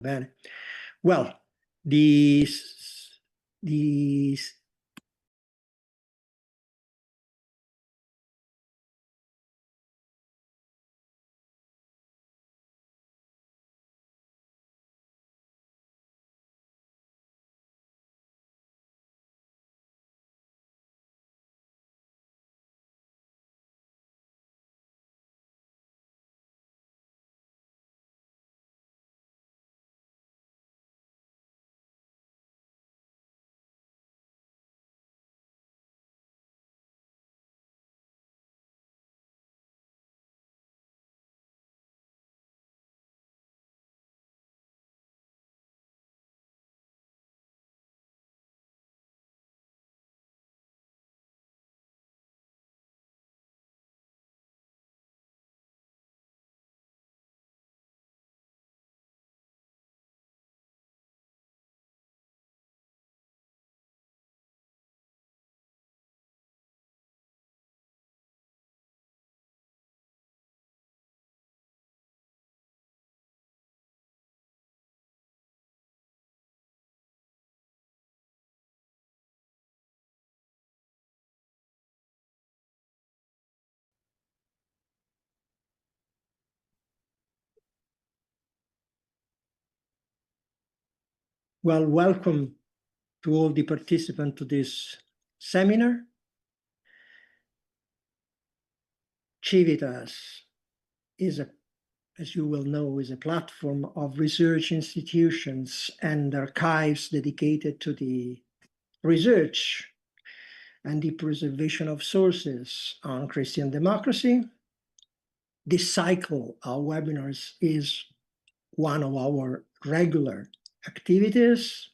Bene. Well, these well, welcome to all the participants to this seminar. Civitas is as you will know, is a platform of research institutions and archives dedicated to the research and the preservation of sources on Christian democracy. This cycle of webinars is one of our regular activities,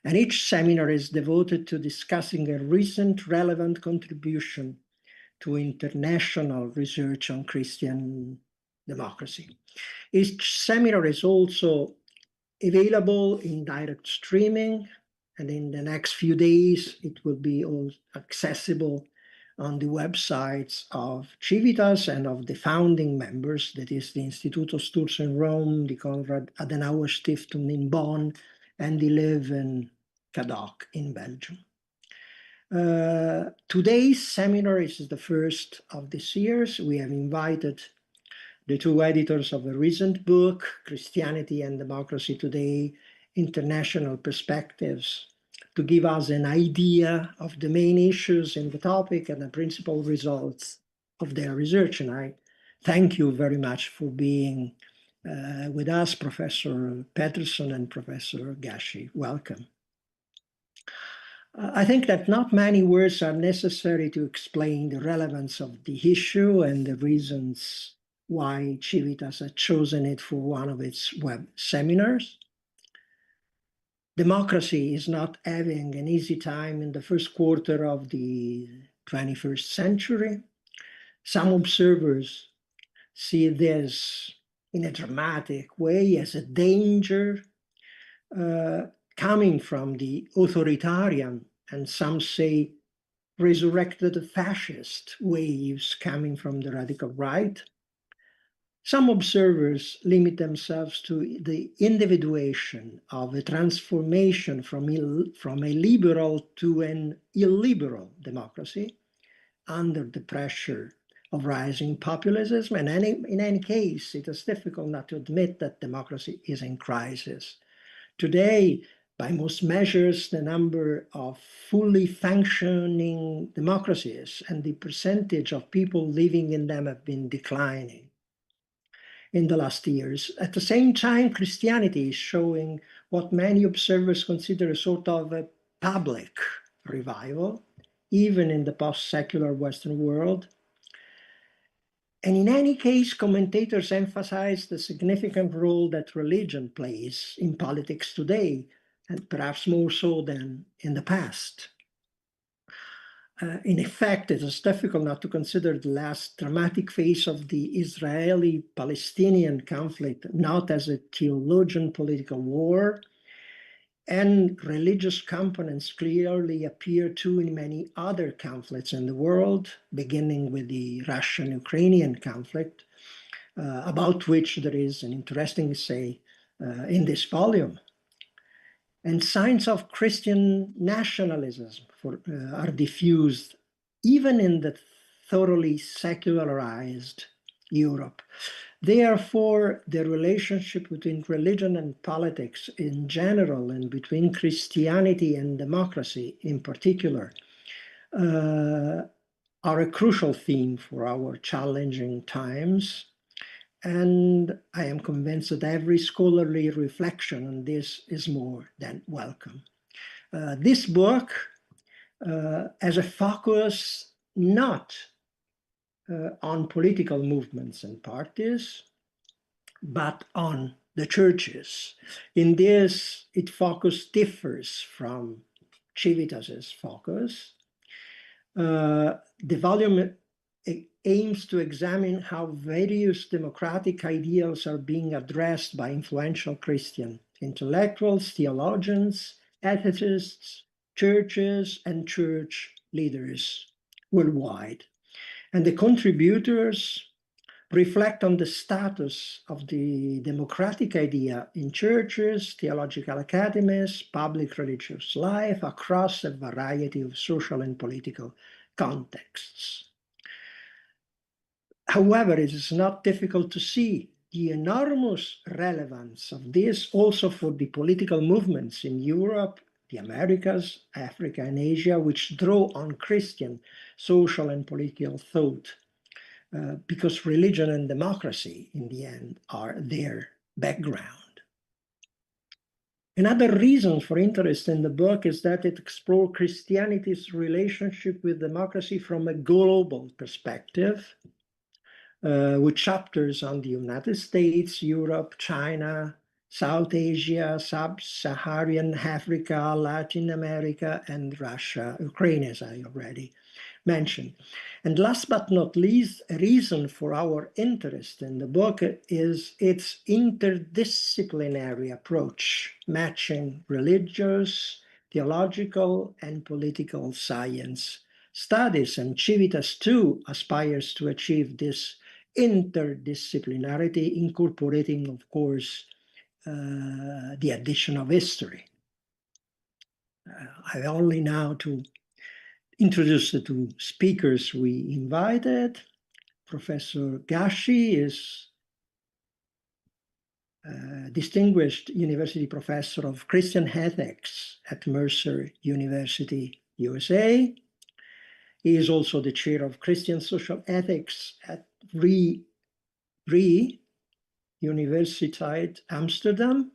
and each seminar is devoted to discussing a recent relevant contribution to international research on Christian democracy. Each seminar is also available in direct streaming, and in the next few days, it will be all accessible on the websites of Civitas and of the founding members, that is the Instituto Sturz in Rome, the Konrad Adenauer Stiftung in Bonn, and the Leuven Cadoc in Belgium. Today's seminar is the first of this series. We have invited the two editors of a recent book, Christianity and Democracy Today, International Perspectives, to give us an idea of the main issues in the topic and the principal results of their research. And I thank you very much for being with us, Professor Peterson and Professor Gashi. Welcome. I think that not many words are necessary to explain the relevance of the issue and the reasons why Civitas had chosen it for one of its web seminars. Democracy is not having an easy time in the first quarter of the 21st century. Some observers see this in a dramatic way as a danger coming from the authoritarian, and some say resurrected fascist waves coming from the radical right. Some observers limit themselves to the individuation of a transformation from a liberal to an illiberal democracy under the pressure of rising populism. And in any case, it is difficult not to admit that democracy is in crisis. Today, by most measures, the number of fully functioning democracies and the percentage of people living in them have been declining in the last years. At the same time, Christianity is showing what many observers consider a sort of a public revival, even in the post-secular Western world. And in any case, commentators emphasize the significant role that religion plays in politics today, and perhaps more so than in the past. In effect, it is difficult not to consider the last dramatic phase of the Israeli-Palestinian conflict not as a theologian political war, and religious components clearly appear too in many other conflicts in the world, beginning with the Russian-Ukrainian conflict, about which there is an interesting essay in this volume. And signs of Christian nationalism are diffused even in the thoroughly secularized Europe. Therefore, the relationship between religion and politics in general, and between Christianity and democracy in particular, are a crucial theme for our challenging times. And I am convinced that every scholarly reflection on this is more than welcome. This book has a focus not on political movements and parties, but on the churches. In this, its focus differs from Civitas's focus. The volume aims to examine how various democratic ideals are being addressed by influential Christian intellectuals, theologians, ethicists, churches, and church leaders worldwide. And the contributors reflect on the status of the democratic idea in churches, theological academies, public religious life across a variety of social and political contexts. However, it is not difficult to see the enormous relevance of this also for the political movements in Europe, the Americas, Africa, and Asia, which draw on Christian social and political thought, because religion and democracy, in the end, are their background. Another reason for interest in the book is that it explores Christianity's relationship with democracy from a global perspective, with chapters on the United States, Europe, China, South Asia, Sub-Saharan Africa, Latin America, and Russia, Ukraine, as I already mentioned. And last but not least, a reason for our interest in the book is its interdisciplinary approach, matching religious, theological, and political science studies. And Civitas too aspires to achieve this interdisciplinarity, incorporating, of course, the addition of history. I only now to introduce the two speakers we invited. Professor Gashi is a distinguished university professor of Christian ethics at Mercer University, USA. He is also the chair of Christian social ethics at Vrije Universiteit Amsterdam,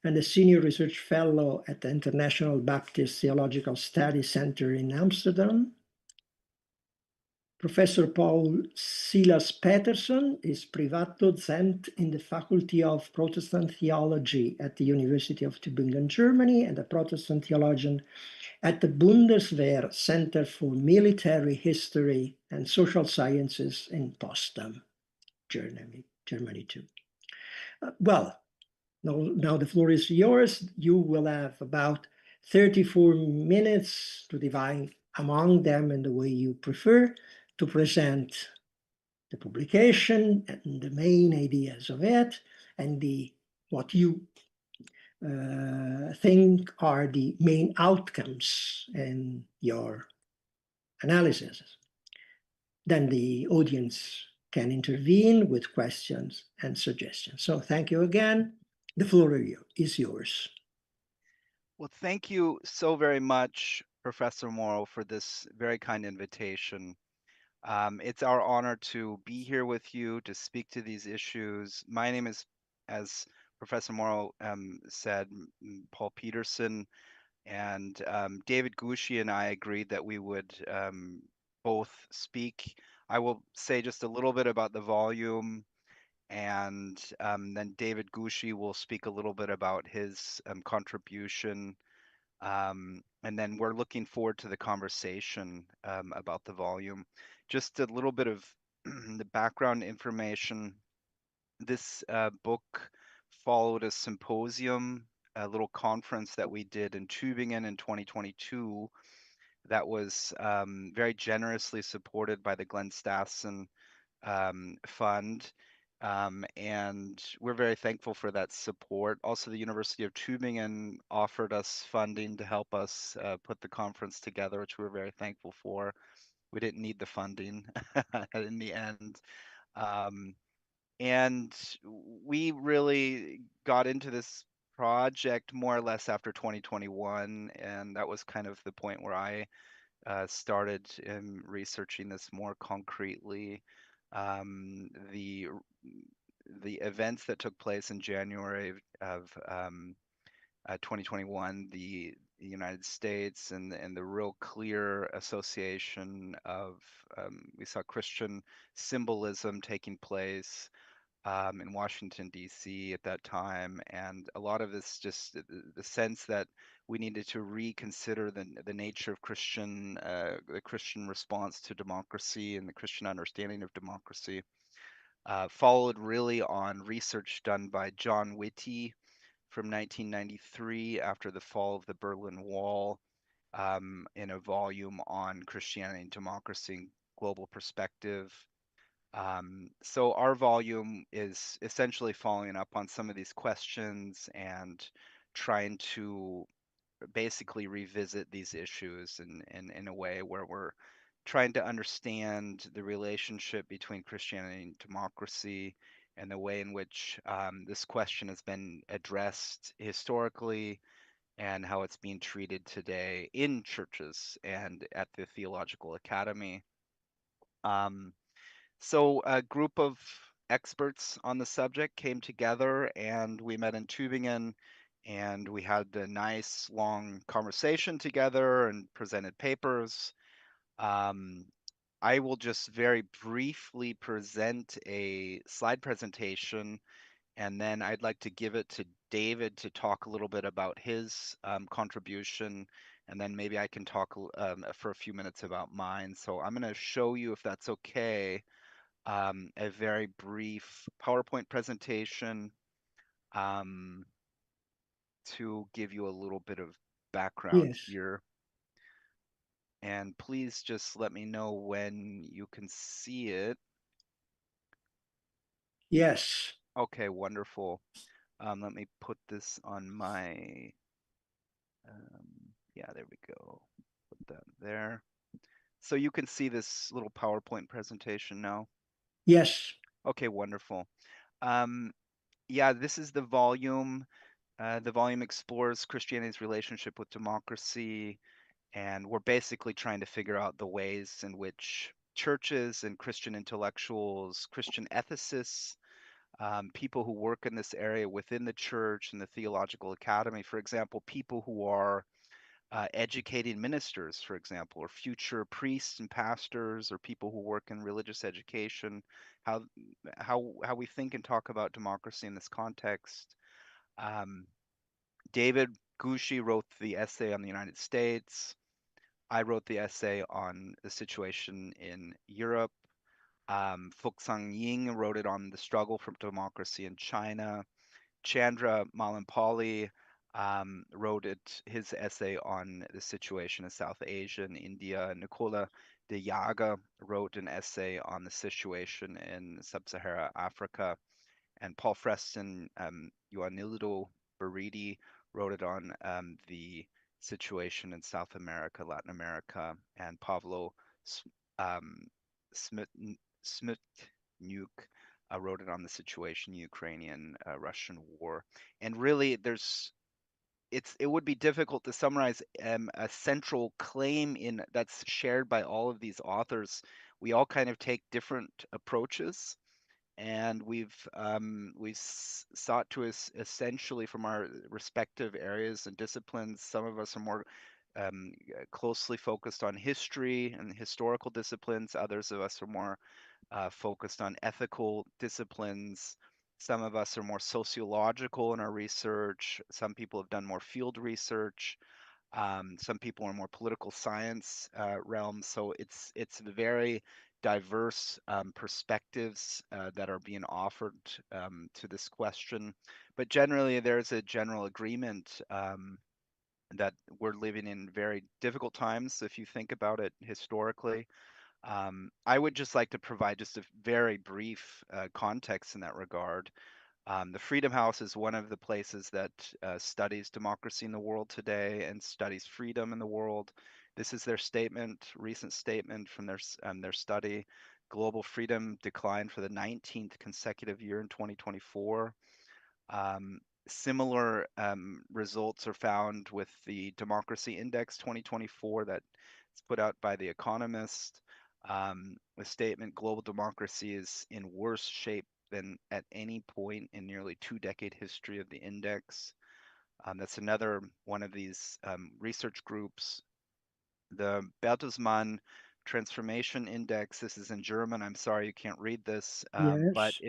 and a senior research fellow at the International Baptist Theological Studies Center in Amsterdam. Professor Paul Silas Peterson is Privatdozent in the Faculty of Protestant Theology at the University of Tübingen, Germany, and a Protestant theologian at the Bundeswehr Center for Military History and Social Sciences in Potsdam, Germany too. Well, now the floor is yours. You will have about 34 minutes to divide among them in the way you prefer to present the publication and the main ideas of it, and what you think are the main outcomes in your analysis. Then the audience can intervene with questions and suggestions. So thank you again. The floor is yours. Well, thank you so very much, Professor Morrow, for this very kind invitation. It's our honor to be here with you to speak to these issues. My name is, as Professor Morrow said, Paul Peterson, and David Gushi and I agreed that we would both speak. I will say just a little bit about the volume, and then David Gushi will speak a little bit about his contribution. And then we're looking forward to the conversation about the volume. Just a little bit of the background information. This book followed a symposium, a little conference that we did in Tübingen in 2022 that was very generously supported by the Glenn Stassen Fund. And we're very thankful for that support. Also, the University of Tübingen offered us funding to help us put the conference together, which we're very thankful for. We didn't need the funding in the end. Um, and we really got into this project more or less after 2021, and that was kind of the point where I started researching this more concretely. Um, the the events that took place in January of 2021, the United States and the real clear association of we saw Christian symbolism taking place in Washington, D.C. at that time. And a lot of this just the sense that we needed to reconsider the nature of the Christian response to democracy and the Christian understanding of democracy. Followed really on research done by John Whitty from 1993 after the fall of the Berlin Wall in a volume on Christianity and democracy and global perspective. So our volume is essentially following up on some of these questions and trying to basically revisit these issues in a way where we're trying to understand the relationship between Christianity and democracy and the way in which this question has been addressed historically and how it's being treated today in churches and at the Theological Academy. Um, so a group of experts on the subject came together and we met in Tübingen and we had a nice long conversation together and presented papers. Um, I will just very briefly present a slide presentation and then I'd like to give it to David to talk a little bit about his contribution and then maybe I can talk for a few minutes about mine. So I'm going to show you, if that's okay, a very brief PowerPoint presentation um, to give you a little bit of background Yes, here. And please just let me know when you can see it. yes, Okay, wonderful. Let me put this on my, yeah, there we go. Put that there. So you can see this little PowerPoint presentation now. yes, Okay, wonderful. Um, yeah, this is the volume. The volume explores Christianity's relationship with democracy, and we're basically trying to figure out the ways in which churches and Christian intellectuals, Christian ethicists, people who work in this area within the church and the theological academy, for example, people who are educating ministers, for example, or future priests and pastors, or people who work in religious education, how how we think and talk about democracy in this context. Um, David Gushi wrote the essay on the United States. I wrote the essay on the situation in Europe. Fuxang Ying wrote it on the struggle for democracy in China. Chandra Malampalli wrote his essay on the situation in South Asia and India. Nicola de Jager wrote an essay on the situation in Sub-Saharan Africa. And Paul Freston, Ioanildo Baridi wrote it on the situation in South America, Latin America, and Pavlo um, Smutnyuk wrote it on the situation in Ukrainian-Russian war. And really, it would be difficult to summarize a central claim in that's shared by all of these authors. We all kind of take different approaches and we've sought to essentially from our respective areas and disciplines. Some of us are more closely focused on history and historical disciplines. Others of us are more focused on ethical disciplines. Some of us are more sociological in our research. Some people have done more field research. Some people are more political science realms. So it's very diverse perspectives that are being offered to this question. But generally, there's a general agreement that we're living in very difficult times if you think about it historically. I would just like to provide just a very brief context in that regard. The Freedom House is one of the places that studies democracy in the world today and studies freedom in the world. This is their statement, recent statement from their study. Global freedom declined for the 19th consecutive year in 2024. Um, Similar results are found with the Democracy Index 2024 that's put out by The Economist. The statement global democracy is in worse shape than at any point in nearly 2 decade history of the index. That's another one of these research groups. The Bertelsmann Transformation Index, this is in German. I'm sorry you can't read this, but Yes.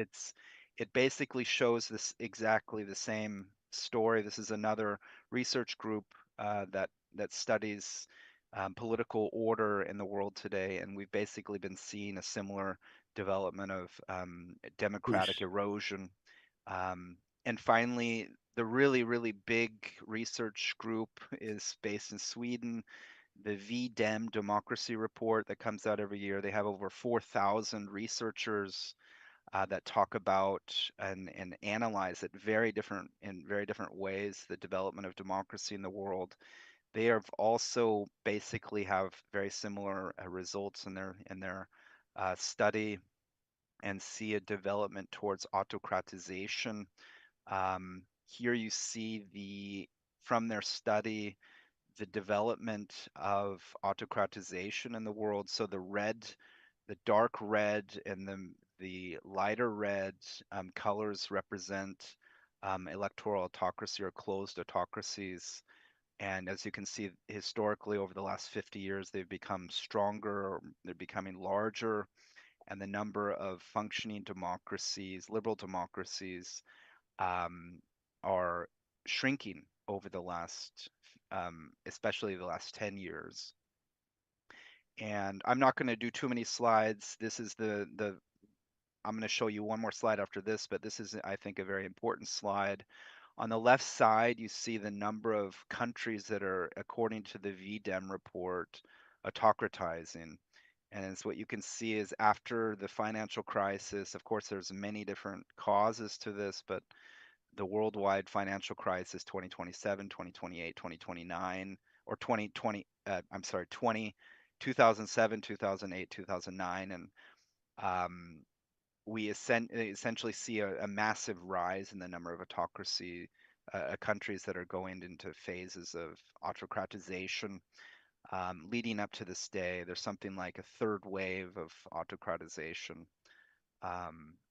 it basically shows this exactly the same story. This is another research group that studies political order in the world today, and we've basically been seeing a similar development of democratic Yes. erosion. Um, and finally, the really, really big research group is based in Sweden, the VDEM Democracy Report that comes out every year. They have over 4,000 researchers that talk about and analyze it in very different ways the development of democracy in the world. They have also basically have very similar results in their study and see a development towards autocratization. Here you see from their study the development of autocratization in the world. So the dark red and the lighter red colors represent electoral autocracy or closed autocracies. And as you can see, historically over the last 50 years, they've become stronger, they're becoming larger, and the number of functioning democracies, liberal democracies, um, are shrinking over the last, especially the last 10 years. And I'm not going to do too many slides. This is I'm going to show you one more slide after this, but this is, I think, a very important slide. On the left side, you see the number of countries that are, according to the VDEM report, autocratizing. And as what you can see is after the financial crisis, of course, there's many different causes to this, but the worldwide financial crisis 2027, 2028, 2029, or 2020, I'm sorry, 2007, 2008, 2009. And um, we essentially see a massive rise in the number of autocracy countries that are going into phases of autocratization. Leading up to this day, there's something like a third wave of autocratization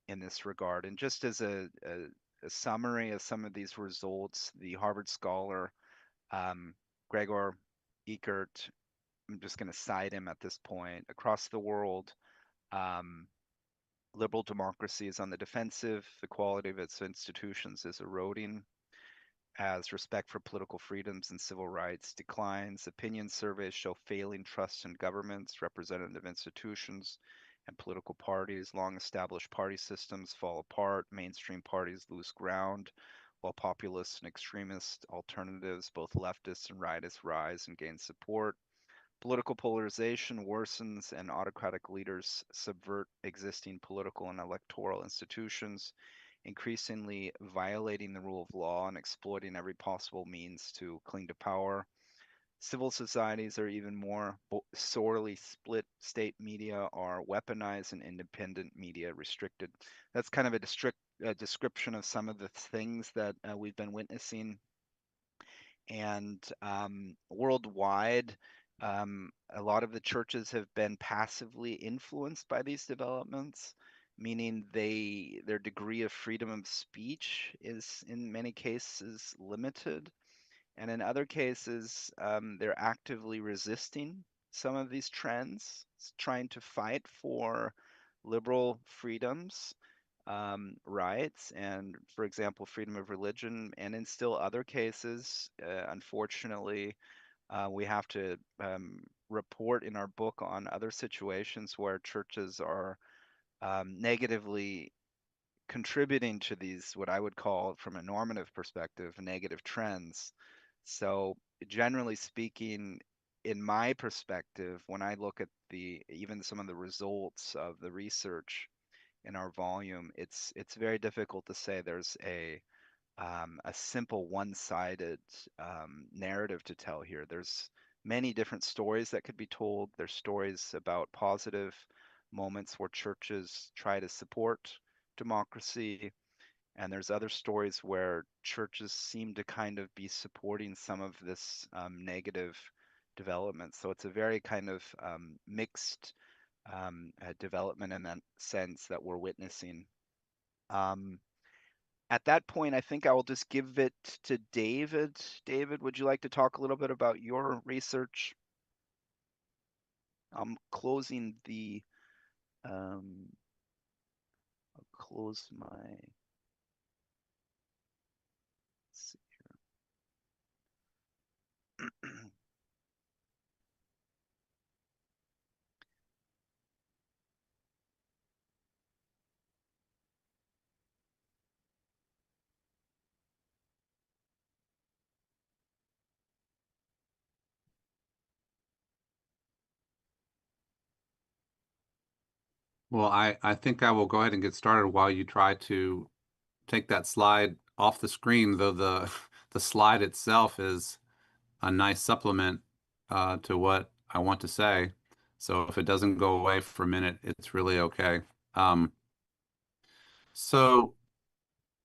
in this regard. And just as a summary of some of these results, the Harvard scholar Gregor Eckert, I'm just going to cite him at this point, across the world, um, liberal democracy is on the defensive, the quality of its institutions is eroding, as respect for political freedoms and civil rights declines. Opinion surveys show failing trust in governments, representative institutions, and political parties. Long established party systems fall apart. Mainstream parties lose ground, while populist and extremist alternatives, both leftists and rightists, rise and gain support. Political polarization worsens, and autocratic leaders subvert existing political and electoral institutions, increasingly violating the rule of law and exploiting every possible means to cling to power. Civil societies are even more sorely split. State media are weaponized and independent media restricted. That's kind of a description of some of the things that we've been witnessing. And worldwide, a lot of the churches have been passively influenced by these developments, meaning their degree of freedom of speech is in many cases limited, and in other cases, they're actively resisting some of these trends, trying to fight for liberal freedoms, rights, and, for example, freedom of religion. And in still other cases, unfortunately, we have to report in our book on other situations where churches are negatively contributing to these, what I would call, from a normative perspective, negative trends. So, generally speaking, in my perspective, when I look at even some of the results of the research in our volume, it's very difficult to say there's a simple one-sided narrative to tell here. There's many different stories that could be told. There's stories about positive moments where churches try to support democracy, and there's other stories where churches seem to kind of be supporting some of this negative development. So it's a very kind of mixed development in that sense that we're witnessing. Um, at that point, I think I will just give it to David. David, would you like to talk a little bit about your research? I'm closing I'll close my, let's see here. Well, I think I will go ahead and get started while you try to take that slide off the screen, though the the slide itself is a nice supplement to what I want to say. So if it doesn't go away for a minute, it's really okay. So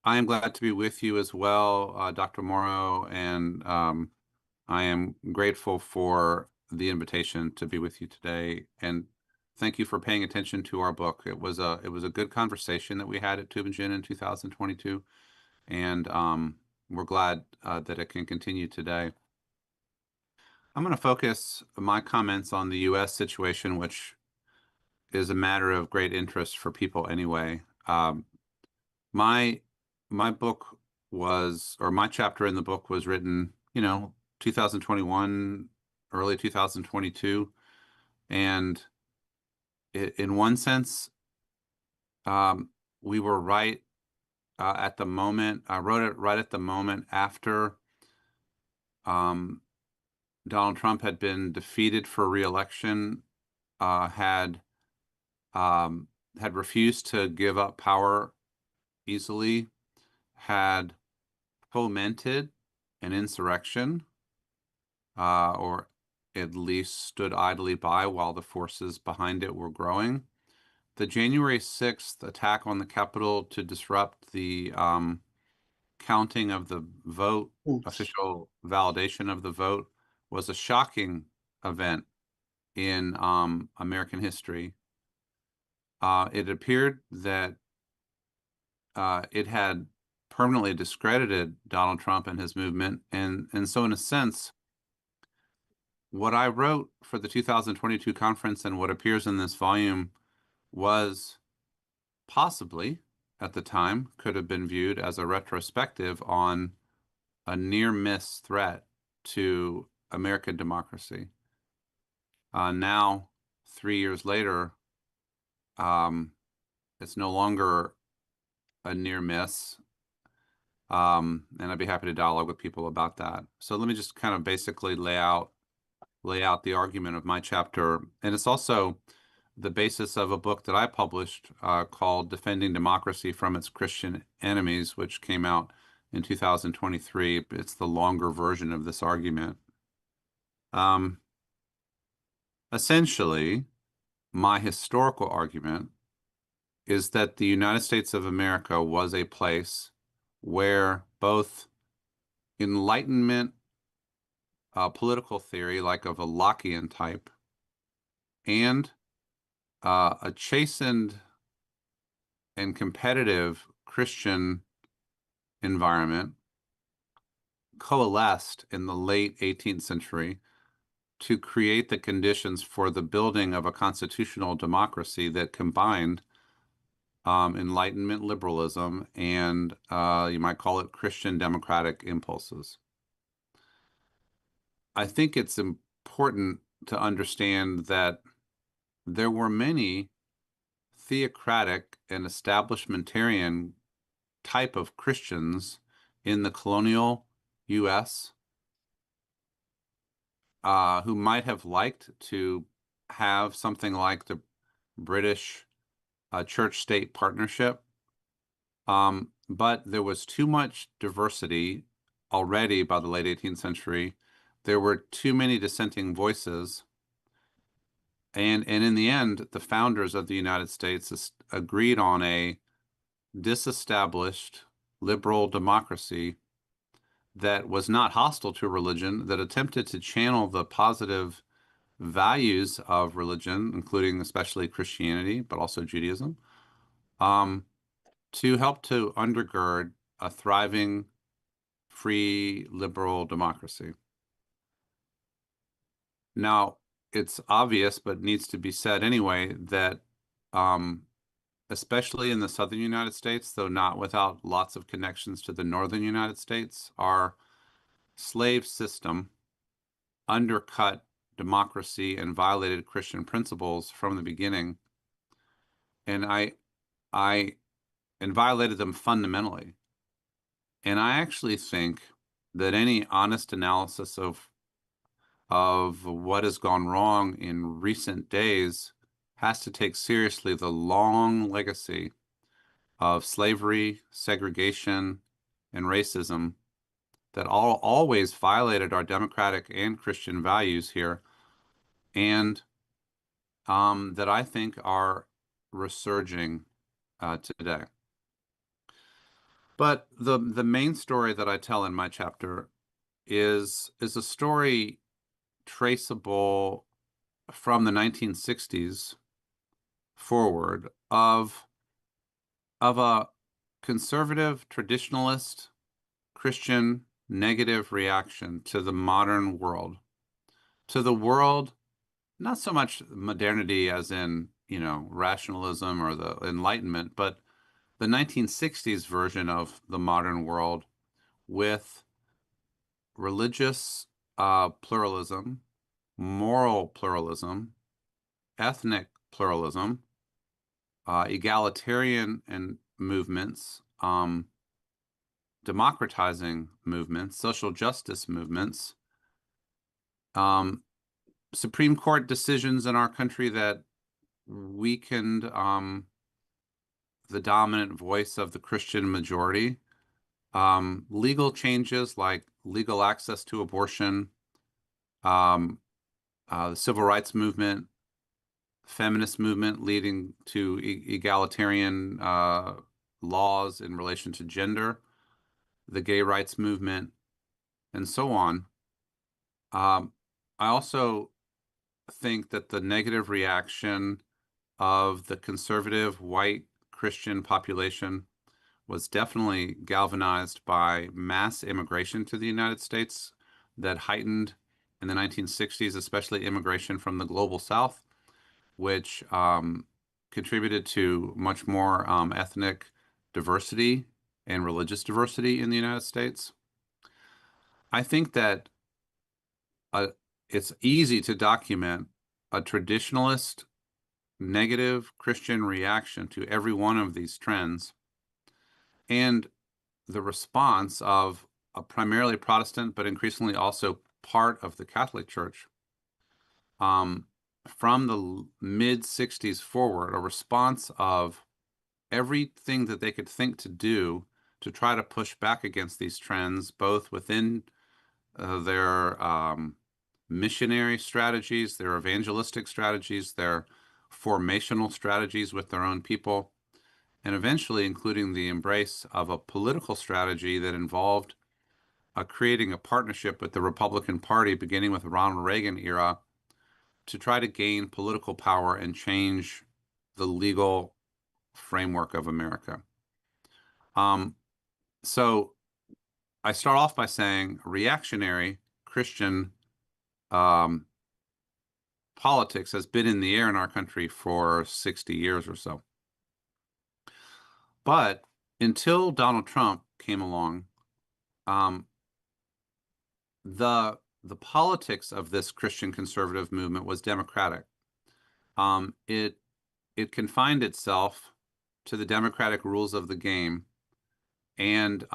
I am glad to be with you as well, Dr. Morrow, and I am grateful for the invitation to be with you today. And thank you for paying attention to our book. It was a good conversation that we had at Tübingen in 2022, and we're glad that it can continue today. I'm going to focus my comments on the U.S. situation, which is a matter of great interest for people anyway. My my book was, or my chapter in the book was written, 2021, early 2022, and in one sense, we were right at the moment. I wrote it right at the moment after um, Donald Trump had been defeated for re-election, had refused to give up power easily, had fomented an insurrection, or at least stood idly by while the forces behind it were growing. The January 6th attack on the Capitol to disrupt the counting of the vote, official validation of the vote, was a shocking event in American history. It appeared that it had permanently discredited Donald Trump and his movement. And so in a sense, what I wrote for the 2022 conference and what appears in this volume was possibly, at the time, could have been viewed as a retrospective on a near-miss threat to American democracy. Now, 3 years later, it's no longer a near miss. And I'd be happy to dialogue with people about that. So let me just kind of basically lay out the argument of my chapter. And it's also the basis of a book that I published called Defending Democracy from Its Christian Enemies, which came out in 2023. It's the longer version of this argument. Essentially, my historical argument is that the United States of America was a place where both Enlightenment political theory, like of a Lockean type, and a chastened and competitive Christian environment coalesced in the late 18th century to create the conditions for the building of a constitutional democracy that combined Enlightenment liberalism and you might call it Christian democratic impulses. I think it's important to understand that there were many theocratic and establishmentarian type of Christians in the colonial U.S. who might have liked to have something like the British church-state partnership, but there was too much diversity already by the late 18th century. There were too many dissenting voices. And in the end, the founders of the United States agreed on a disestablished liberal democracy that was not hostile to religion, that attempted to channel the positive values of religion, including especially Christianity, but also Judaism, to help to undergird a thriving, free, liberal democracy. Now, it's obvious, but needs to be said anyway, that especially in the southern United States, though not without lots of connections to the northern United States, our slave system undercut democracy and violated Christian principles from the beginning, and violated them fundamentally. And I actually think that any honest analysis of what has gone wrong in recent days has to take seriously the long legacy of slavery, segregation, and racism that always violated our democratic and Christian values here, and that I think are resurging today. But the main story that I tell in my chapter is a story traceable from the 1960s forward of a conservative, traditionalist, Christian negative reaction to the modern world, to the world, not so much modernity as in, rationalism or the Enlightenment, but the 1960s version of the modern world with religious pluralism, moral pluralism, ethnic pluralism, egalitarian and movements, democratizing movements, social justice movements, Supreme Court decisions in our country that weakened the dominant voice of the Christian majority, legal changes like legal access to abortion, the civil rights movement, feminist movement leading to egalitarian laws in relation to gender, the gay rights movement, and so on. I also think that the negative reaction of the conservative white Christian population was definitely galvanized by mass immigration to the United States that heightened in the 1960s, especially immigration from the global South, which contributed to much more ethnic diversity and religious diversity in the United States. I think that it's easy to document a traditionalist negative Christian reaction to every one of these trends, and the response of a primarily Protestant, but increasingly also part of the Catholic Church, from the mid-60s forward, a response of everything that they could think to do to try to push back against these trends, both within their missionary strategies, their evangelistic strategies, their formational strategies with their own people, and eventually including the embrace of a political strategy that involved creating a partnership with the Republican Party, beginning with the Ronald Reagan era, to try to gain political power and change the legal framework of America. So I start off by saying reactionary Christian politics has been in the air in our country for 60 years or so. But until Donald Trump came along, the politics of this Christian conservative movement was democratic. It confined itself to the democratic rules of the game, and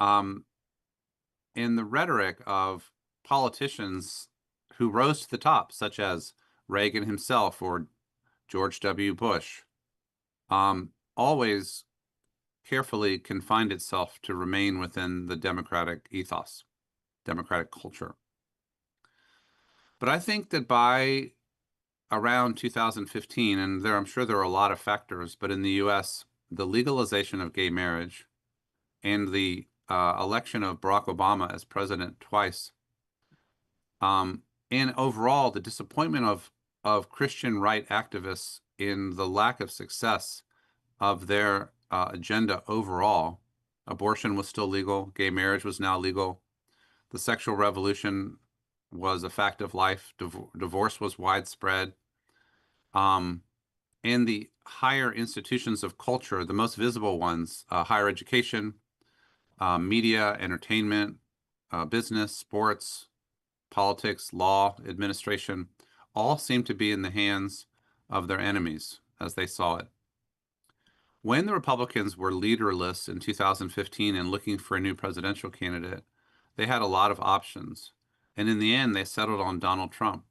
in the rhetoric of politicians who rose to the top, such as Reagan himself or George W. Bush, always carefully confined itself to remain within the democratic ethos, democratic culture. But I think that by around 2015, and I'm sure there are a lot of factors, but in the US, the legalization of gay marriage and the election of Barack Obama as president twice, and overall the disappointment of Christian right activists in the lack of success of their agenda overall. Abortion was still legal. Gay marriage was now legal. The sexual revolution was a fact of life. Divorce was widespread. And the higher institutions of culture, the most visible ones, higher education, media, entertainment, business, sports, politics, law, administration, all seem to be in the hands of their enemies as they saw it. When the Republicans were leaderless in 2015 and looking for a new presidential candidate, they had a lot of options. And in the end, they settled on Donald Trump.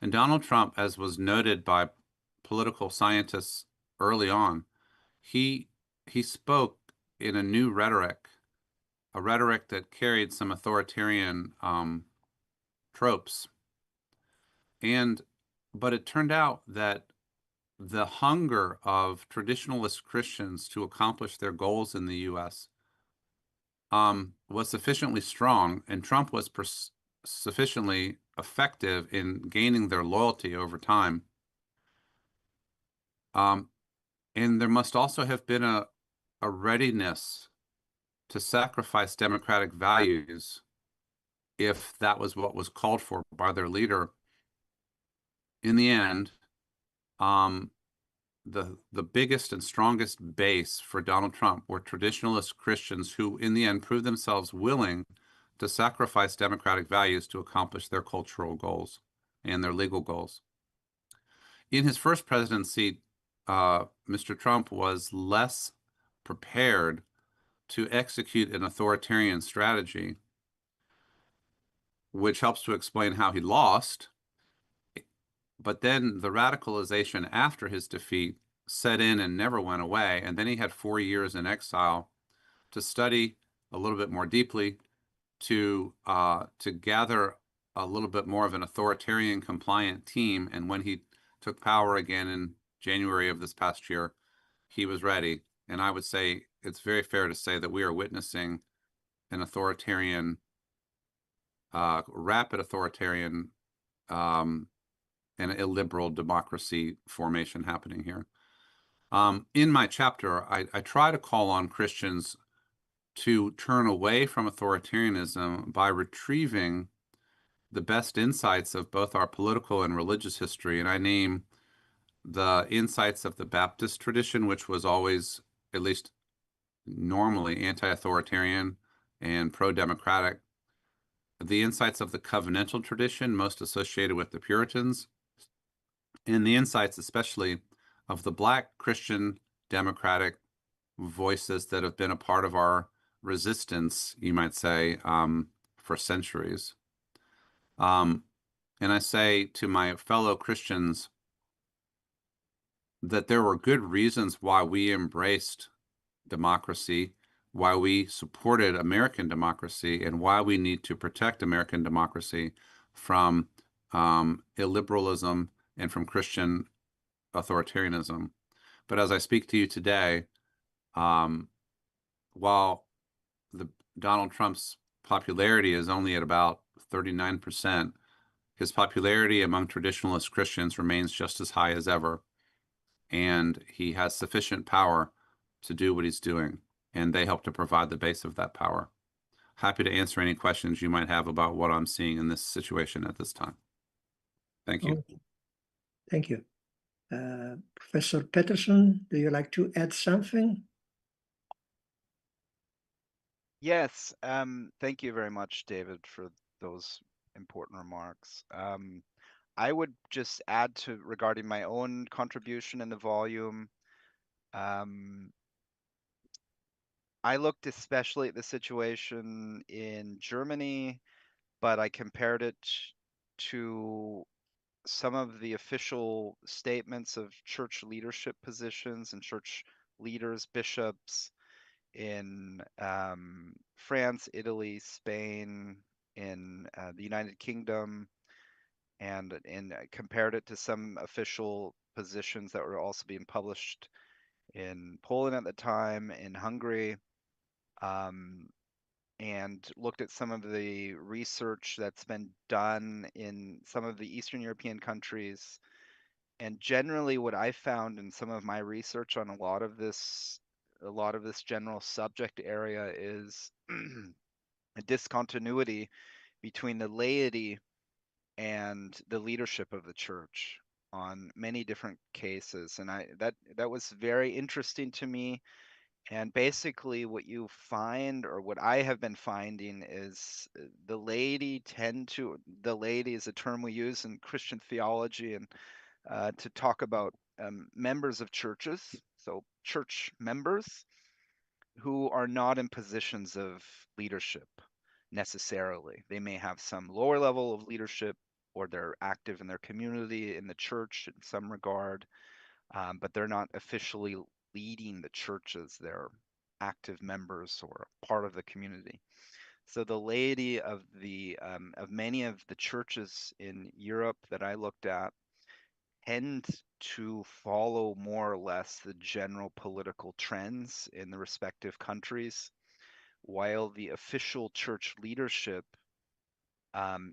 And Donald Trump, as was noted by political scientists early on, he spoke in a new rhetoric, a rhetoric that carried some authoritarian tropes. But it turned out that the hunger of traditionalist Christians to accomplish their goals in the U.S. Was sufficiently strong, and Trump was sufficiently effective in gaining their loyalty over time. And there must also have been a readiness to sacrifice democratic values if that was what was called for by their leader. In the end, the biggest and strongest base for Donald Trump were traditionalist Christians who, in the end, proved themselves willing to sacrifice democratic values to accomplish their cultural goals and their legal goals. In his first presidency, Mr. Trump was less prepared to execute an authoritarian strategy, which helps to explain how he lost. But then the radicalization after his defeat set in and never went away. And then he had 4 years in exile to study a little bit more deeply, to gather a little bit more of an authoritarian compliant team. And when he took power again in January of this past year, he was ready. And I would say it's very fair to say that we are witnessing an authoritarian, rapid authoritarian, and illiberal democracy formation happening here. In my chapter, I try to call on Christians to turn away from authoritarianism by retrieving the best insights of both our political and religious history. And I name the insights of the Baptist tradition, which was always, at least normally, anti-authoritarian and pro-democratic, the insights of the covenantal tradition, most associated with the Puritans, and the insights especially of the Black Christian democratic voices that have been a part of our resistance, you might say, for centuries. And I say to my fellow Christians that there were good reasons why we embraced democracy, why we supported American democracy, and why we need to protect American democracy from illiberalism and from Christian authoritarianism. But as I speak to you today, while Donald Trump's popularity is only at about 39%, his popularity among traditionalist Christians remains just as high as ever. And he has sufficient power to do what he's doing, and they help to provide the base of that power. Happy to answer any questions you might have about what I'm seeing in this situation at this time. Thank you. Oh, thank you. Professor Peterson, do you like to add something? Yes, thank you very much, David, for those important remarks. I would just add to regarding my own contribution in the volume. I looked especially at the situation in Germany, but I compared it to some of the official statements of church leadership positions and church leaders, bishops in France, Italy, Spain, in the United Kingdom, and compared it to some official positions that were also being published in Poland at the time, in Hungary, and looked at some of the research that's been done in some of the Eastern European countries. And generally what I found in some of my research on a lot of this general subject area is a discontinuity between the laity and the leadership of the church on many different cases. And that was very interesting to me. And basically what you find, or what I have been finding, is the laity is a term we use in Christian theology and to talk about members of churches, so church members who are not in positions of leadership necessarily. They may have some lower level of leadership, or they're active in their community, in the church in some regard, but they're not officially leading the church as they're active members or part of the community. So the laity of many of the churches in Europe that I looked at tend to follow more or less the general political trends in the respective countries, while the official church leadership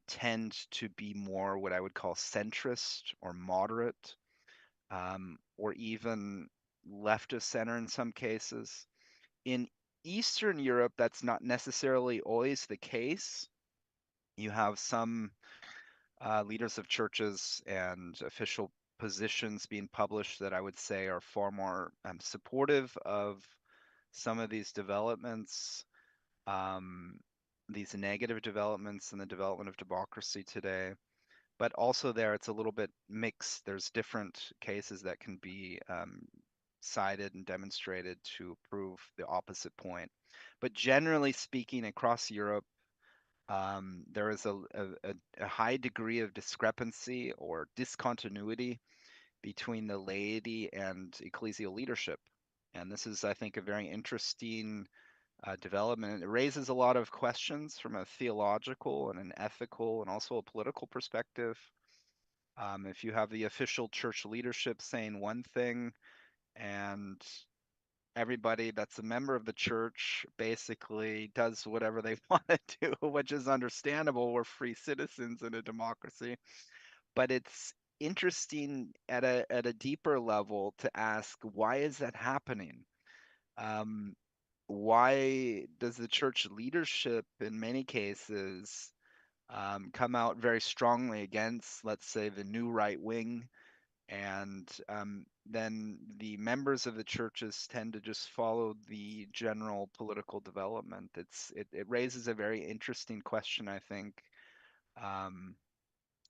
tend to be more what I would call centrist or moderate, or even left of center in some cases. In Eastern Europe, that's not necessarily always the case. You have some leaders of churches and official positions being published that I would say are far more supportive of some of these developments, these negative developments in the development of democracy today. But also there, it's a little bit mixed. There's different cases that can be cited and demonstrated to prove the opposite point. But generally speaking, across Europe, there is a high degree of discrepancy or discontinuity between the laity and ecclesial leadership. And this is, I think, a very interesting development. It raises a lot of questions from a theological and an ethical and also a political perspective. If you have the official church leadership saying one thing, and everybody that's a member of the church basically does whatever they want to do, which is understandable. We're free citizens in a democracy. But it's interesting at a deeper level to ask, why is that happening? Why does the church leadership in many cases come out very strongly against, let's say, the new right wing, and then the members of the churches tend to just follow the general political development? It raises a very interesting question, I think,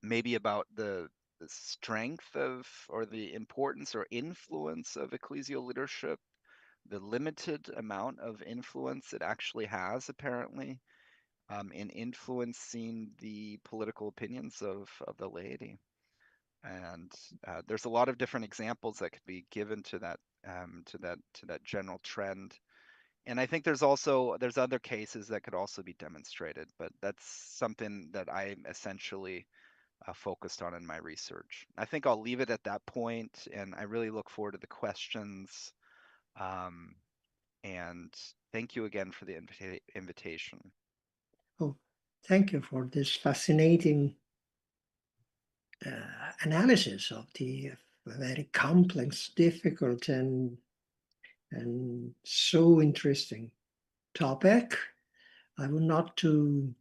maybe about the strength of, or the importance or influence of ecclesial leadership, the limited amount of influence it actually has, apparently, in influencing the political opinions of the laity. And there's a lot of different examples that could be given to that general trend. And I think there's other cases that could also be demonstrated, but that's something that I'm essentially focused on in my research. I think I'll leave it at that point, and I really look forward to the questions. And thank you again for the invitation. Oh, thank you for this fascinating analysis of the very complex, difficult, and so interesting topic. I will not to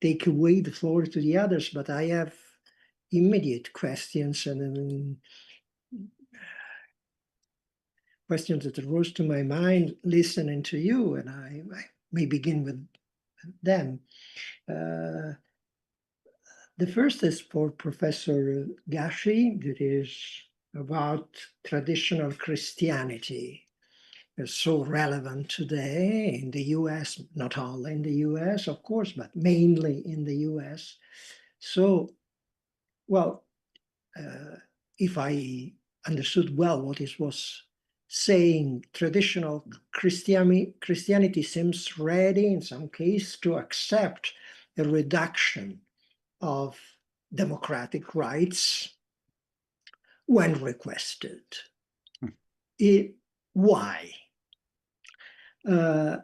take away the floor to the others, but I have immediate questions and questions that arose to my mind listening to you, and I may begin with them. The first is for Professor Gashi, that is about traditional Christianity. is so relevant today in the US, not only in the US, of course, but mainly in the US. So, well, if I understood well what it was saying, traditional Christianity seems ready in some case to accept a reduction of democratic rights when requested. Why? In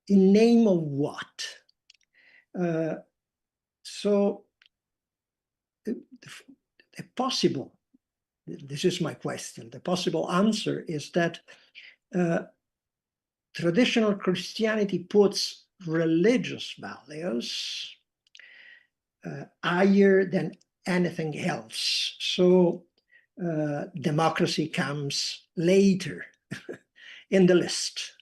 name of what? So a possible, this is my question, the possible answer is that traditional Christianity puts religious values higher than anything else. So democracy comes later in the list.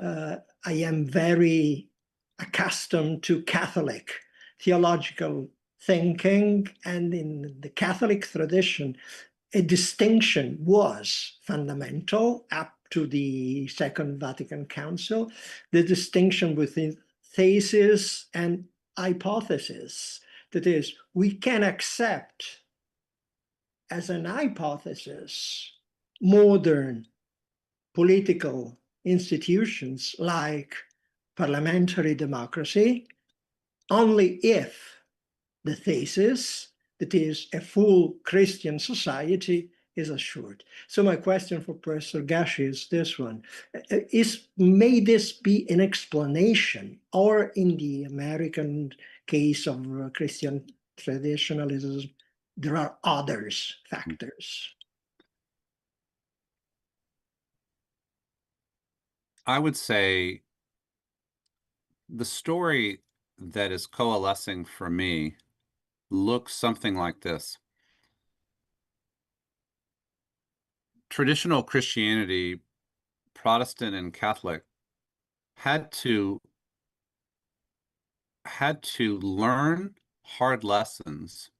I am very accustomed to Catholic theological thinking, and in the Catholic tradition, a distinction was fundamental up to the Second Vatican Council, the distinction between thesis and hypothesis. That is, we can accept as an hypothesis modern political institutions like parliamentary democracy only if the thesis, that is a full Christian society, is assured. So my question for Professor Gashi is this one. May this be an explanation, or in the American case of Christian traditionalism, there are others factors? I would say the story that is coalescing for me looks something like this. Traditional Christianity, Protestant and Catholic, had to learn hard lessons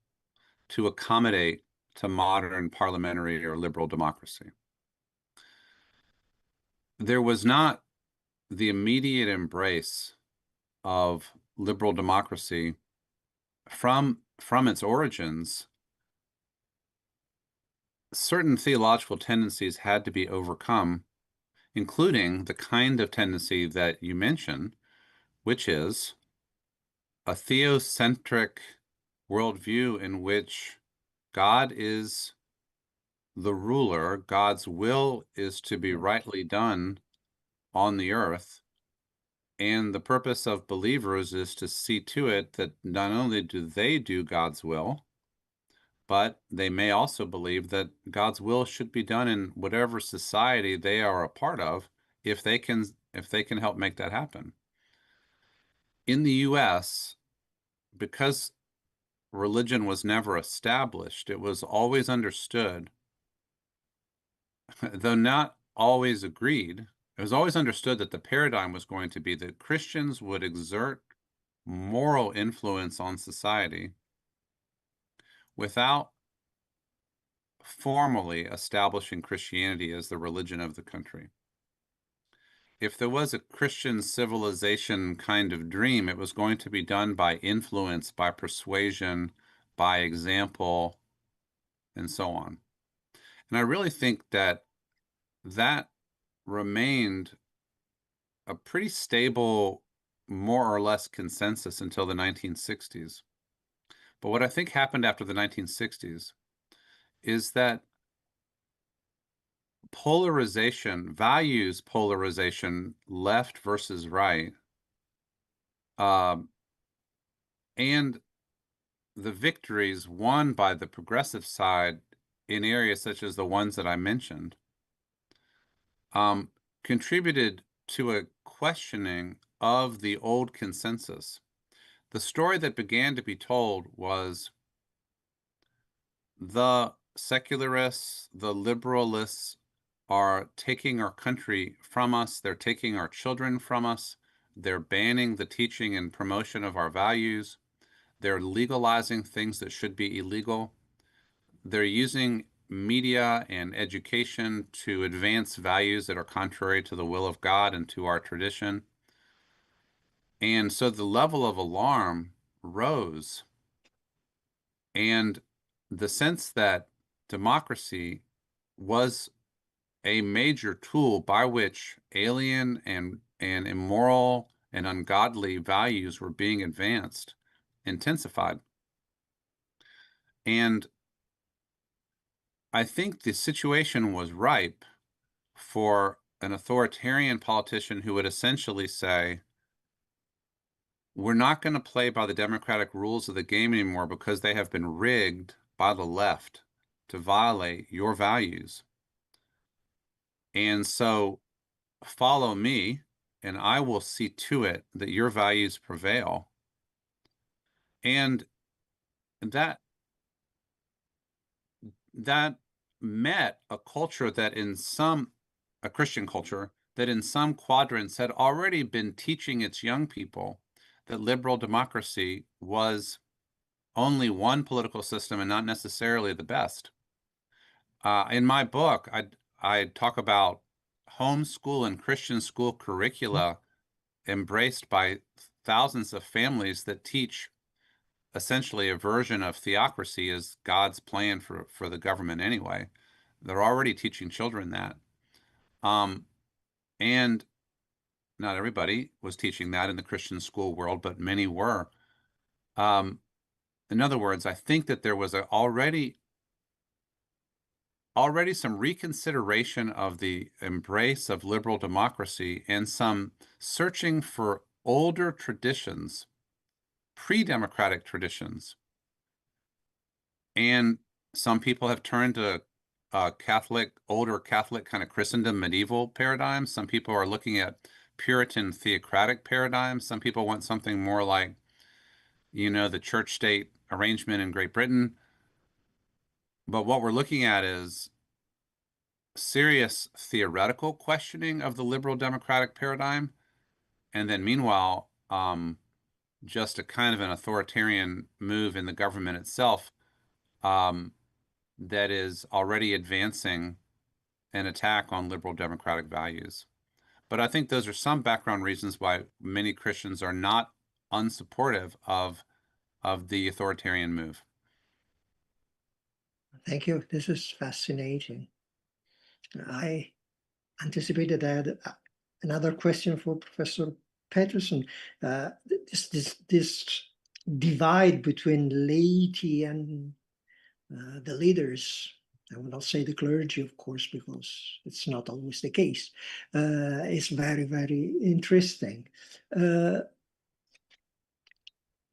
to accommodate to modern parliamentary or liberal democracy. There was not the immediate embrace of liberal democracy from its origins. Certain theological tendencies had to be overcome, including the kind of tendency that you mentioned, which is a theocentric worldview in which God is the ruler, God's will is to be rightly done on the earth, and the purpose of believers is to see to it that not only do they do God's will, but they may also believe that God's will should be done in whatever society they are a part of, if they can help make that happen. In the US, because religion was never established, it was always understood, though not always agreed, it was always understood that the paradigm was going to be that Christians would exert moral influence on society without formally establishing Christianity as the religion of the country. If there was a Christian civilization kind of dream, it was going to be done by influence, by persuasion, by example, and so on. And I really think that remained a pretty stable, more or less consensus until the 1960s. But what I think happened after the 1960s is that values polarization, left versus right, and the victories won by the progressive side in areas such as the ones that I mentioned, contributed to a questioning of the old consensus. The story that began to be told was the secularists, the liberalists are taking our country from us. They're taking our children from us. They're banning the teaching and promotion of our values. They're legalizing things that should be illegal. They're using media and education to advance values that are contrary to the will of God and to our tradition. And so the level of alarm rose. And the sense that democracy was a major tool by which alien and immoral and ungodly values were being advanced intensified. And I think the situation was ripe for an authoritarian politician who would essentially say, we're not going to play by the democratic rules of the game anymore because they have been rigged by the left to violate your values. And so follow me, and I will see to it that your values prevail. And that met a culture that a Christian culture that in some quadrants had already been teaching its young people that liberal democracy was only one political system and not necessarily the best. In my book, I talk about homeschool and Christian school curricula embraced by thousands of families that teach essentially a version of theocracy as God's plan for the government anyway. They're already teaching children that. And not everybody was teaching that in the Christian school world, but many were. In other words, I think that there was already some reconsideration of the embrace of liberal democracy and some searching for older traditions, pre-democratic traditions. And some people have turned to older Catholic kind of Christendom medieval paradigms. Some people are looking at Puritan theocratic paradigms. Some people want something more like, the church-state arrangement in Great Britain. But what we're looking at is serious theoretical questioning of the liberal democratic paradigm. And then meanwhile, just a kind of an authoritarian move in the government itself that is already advancing an attack on liberal democratic values. But I think those are some background reasons why many Christians are not unsupportive of the authoritarian move. Thank you. This is fascinating. I anticipated that another question for Professor Peterson. This divide between laity and the leaders, I will not say the clergy, of course, because it's not always the case, is very, very interesting.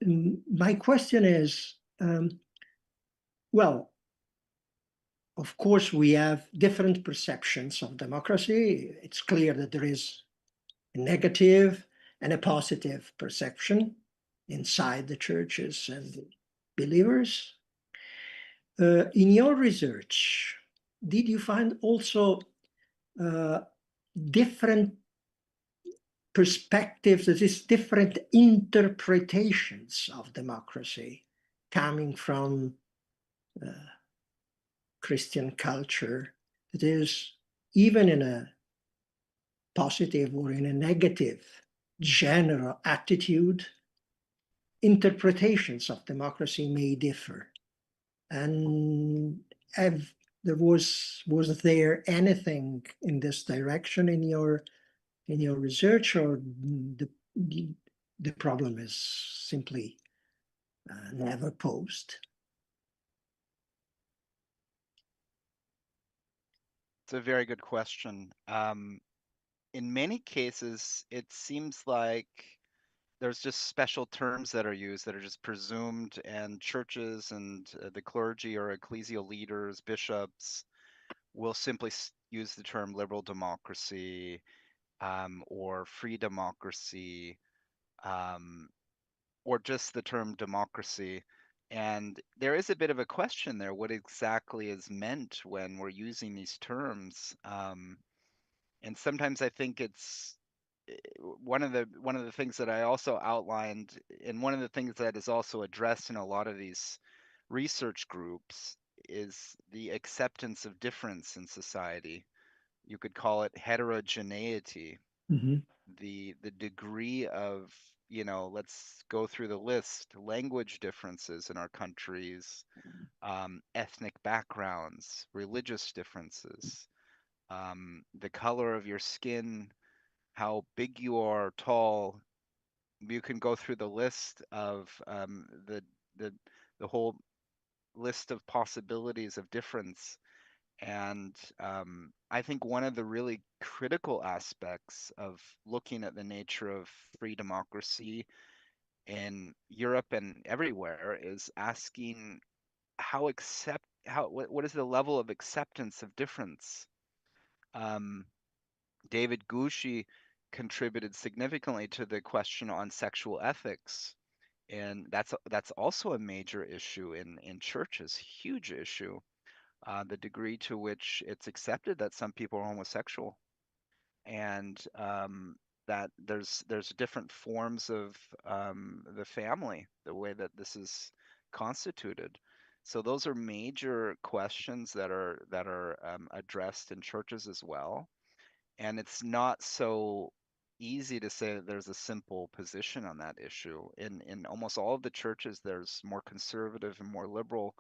My question is, well, of course, we have different perceptions of democracy. It's clear that there is a negative and a positive perception inside the churches and the believers. In your research, did you find also different perspectives, that is, different interpretations of democracy coming from Christian culture, that is, even in a positive or in a negative general attitude, interpretations of democracy may differ? And was there anything in this direction in your research, or the problem is simply never posed? It's a very good question. In many cases, it seems like there's just special terms that are used that are just presumed, and churches and the clergy or ecclesial leaders, bishops, will simply use the term liberal democracy or free democracy or just the term democracy. And there is a bit of a question there, what exactly is meant when we're using these terms. And sometimes I think it's one of the things that I also outlined, and one of the things that is also addressed in a lot of these research groups, is the acceptance of difference in society. You could call it heterogeneity, Mhm. the degree of, let's go through the list: language differences in our countries, ethnic backgrounds, religious differences, the color of your skin, how big you are, tall. You can go through the list of the the whole list of possibilities of difference. And I think one of the really critical aspects of looking at the nature of free democracy in Europe and everywhere is asking what is the level of acceptance of difference. Um, David Gucci contributed significantly to the question on sexual ethics, and that's also a major issue in churches, huge issue. The degree to which it's accepted that some people are homosexual, and that there's different forms of the family, the way that this is constituted. So those are major questions that are addressed in churches as well. And it's not so easy to say that there's a simple position on that issue. In almost all of the churches, there's more conservative and more liberal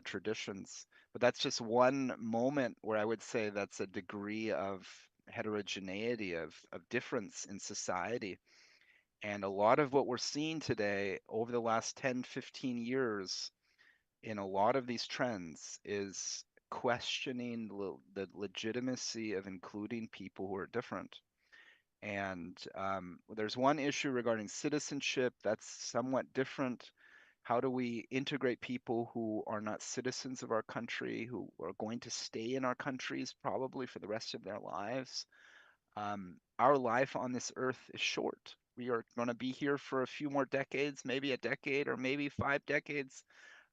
traditions. But that's just one moment where I would say that's a degree of heterogeneity, of difference in society. And a lot of what we're seeing today over the last 10, 15 years in a lot of these trends is questioning the legitimacy of including people who are different. And there's one issue regarding citizenship that's somewhat different. How do we integrate people who are not citizens of our country, who are going to stay in our countries probably for the rest of their lives? Our life on this earth is short. We are going to be here for a few more decades, maybe a decade or maybe 5 decades.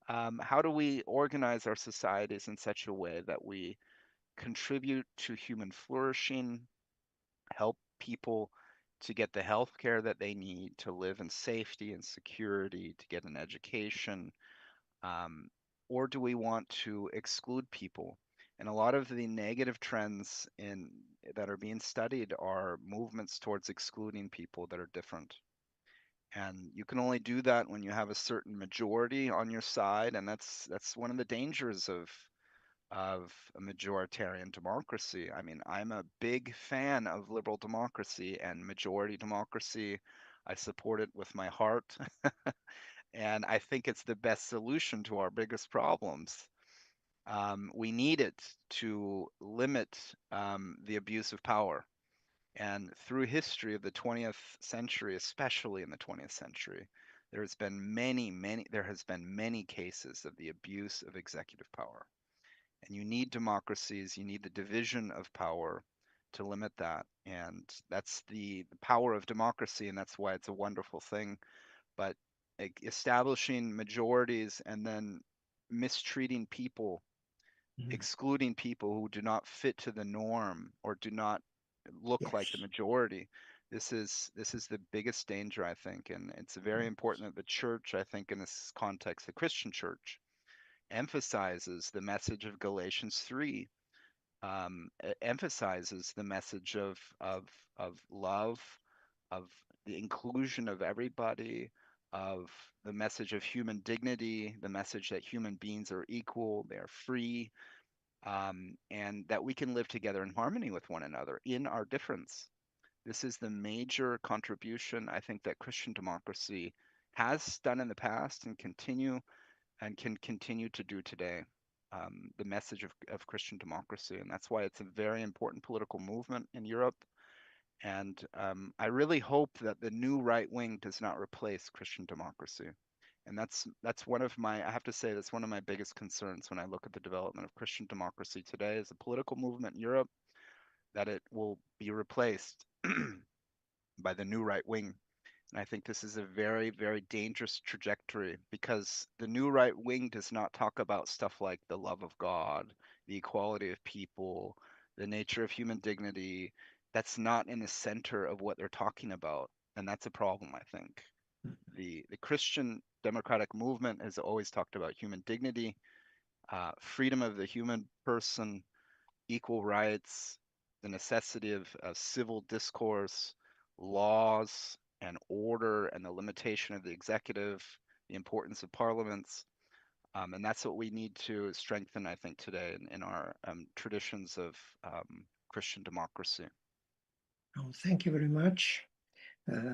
How do we organize our societies in such a way that we contribute to human flourishing, help people to get the health care that they need to live in safety and security, to get an education? Um, or do we want to exclude people? And a lot of the negative trends that are being studied are movements towards excluding people that are different. And you can only do that when you have a certain majority on your side, and that's one of the dangers of a majoritarian democracy. I mean, I'm a big fan of liberal democracy and majority democracy. I support it with my heart, and I think it's the best solution to our biggest problems. We need it to limit the abuse of power. And through history of the 20th century, especially in the 20th century, there has been many cases of the abuse of executive power. And you need democracies, you need the division of power to limit that. And that's the power of democracy, and that's why it's a wonderful thing. But establishing majorities and then mistreating people, Mhm. excluding people who do not fit to the norm or do not look like the Yes. majority. This is the biggest danger, I think, and it's very important that the church, I think, in this context, the Christian church, emphasizes the message of Galatians 3, emphasizes the message of love, of the inclusion of everybody, of the message of human dignity, the message that human beings are equal, they are free, and that we can live together in harmony with one another in our difference. This is the major contribution I think that Christian democracy has done in the past and can continue to do today. The message of Christian democracy. And that's why it's a very important political movement in Europe. And I really hope that the new right wing does not replace Christian democracy. And that's one of my, I have to say, that's one of my biggest concerns when I look at the development of Christian democracy today as a political movement in Europe, that it will be replaced by the new right wing. And I think this is a very, very dangerous trajectory because the new right wing does not talk about stuff like the love of God, the equality of people, the nature of human dignity. That's not in the center of what they're talking about. And that's a problem, I think. The Christian democratic movement has always talked about human dignity, freedom of the human person, equal rights, the necessity of civil discourse, laws and order, and the limitation of the executive, the importance of parliaments. And that's what we need to strengthen, I think, today in our traditions of Christian democracy. Oh, thank you very much.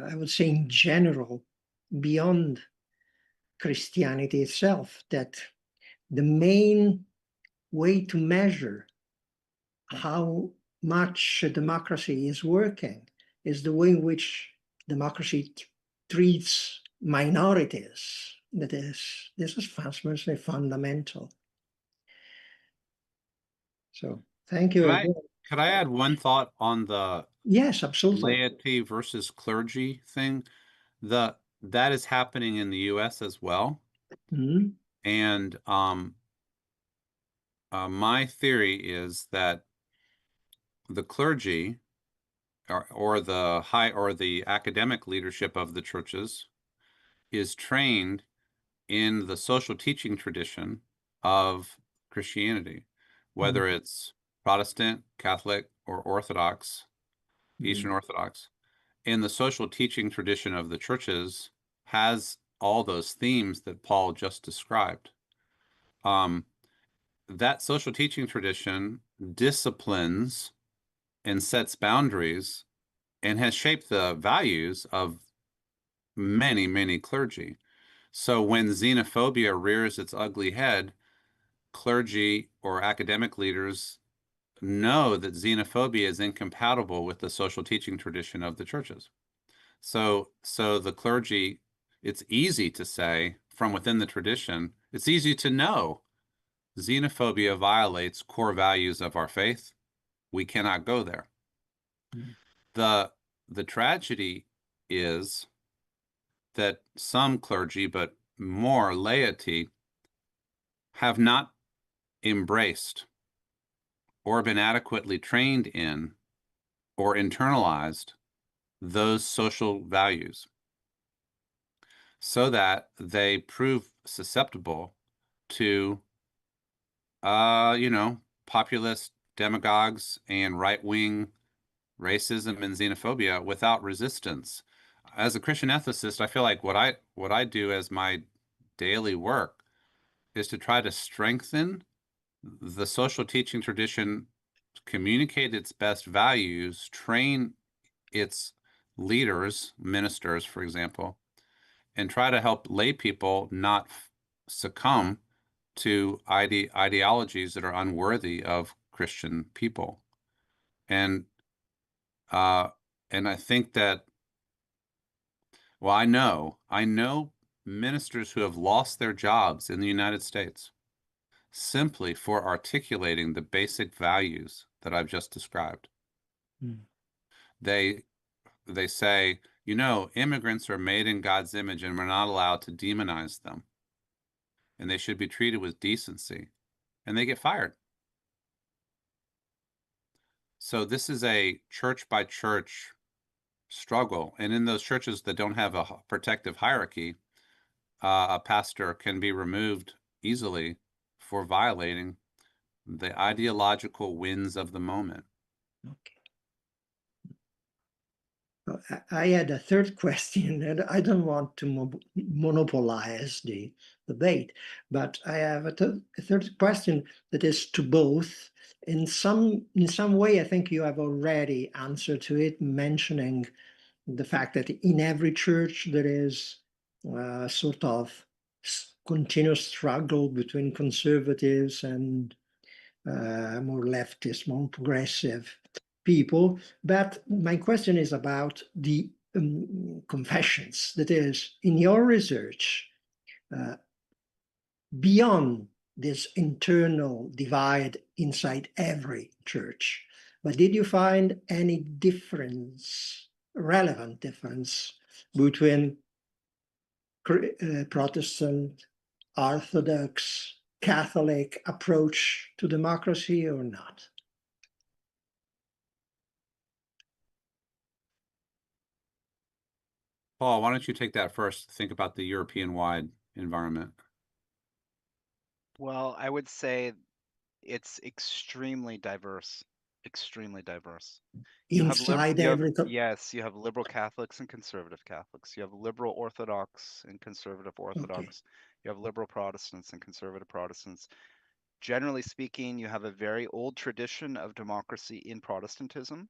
I would say in general, beyond Christianity itself, that the main way to measure how much democracy is working is the way in which democracy treats minorities. This is fundamentally fundamental. So thank you again. Could I add one thought on the Yes, absolutely. laity versus clergy thing? That is happening in the US as well. Mhm. And my theory is that the clergy or the academic leadership of the churches is trained in the social teaching tradition of Christianity, whether it's Protestant, Catholic, or Orthodox, Eastern Orthodox. In the social teaching tradition of the churches has all those themes that Paul just described. That social teaching tradition disciplines and sets boundaries and has shaped the values of many, many clergy. So when xenophobia rears its ugly head, clergy or academic leaders know that xenophobia is incompatible with the social teaching tradition of the churches. So the clergy, it's easy to say from within the tradition, it's easy to know xenophobia violates core values of our faith. We cannot go there. The tragedy is that some clergy, but more laity, have not embraced or been adequately trained in or internalized those social values so that they prove susceptible to populist demagogues and right-wing racism and xenophobia without resistance. As a Christian ethicist, I feel like what I do as my daily work is to try to strengthen the social teaching tradition, communicate its best values, train its leaders, ministers, for example, and try to help lay people not succumb to ideologies that are unworthy of Christian people. And I think that, well, I know ministers who have lost their jobs in the United States simply for articulating the basic values that I've just described. They say, immigrants are made in God's image and we're not allowed to demonize them. And they should be treated with decency. And they get fired. So this is a church by church struggle. And in those churches that don't have a protective hierarchy, a pastor can be removed easily for violating the ideological winds of the moment. Okay. I had a third question, and I don't want to monopolize the debate, but I have a third question that is to both. In some way, I think you have already answered to it, mentioning the fact that in every church there is a sort of continuous struggle between conservatives and more leftist, more progressive people. But my question is about the confessions. That is, in your research, beyond this internal divide inside every church, but did you find any difference, relevant difference, between Protestant, Orthodox, Catholic approach to democracy or not? Paul, why don't you take that first? Think about the European-wide environment. Well, I would say it's extremely diverse, extremely diverse. Inside every Yes, you have liberal Catholics and conservative Catholics. You have liberal Orthodox and conservative Okay. Orthodox. You have liberal Protestants and conservative Protestants. Generally speaking, you have a very old tradition of democracy in Protestantism.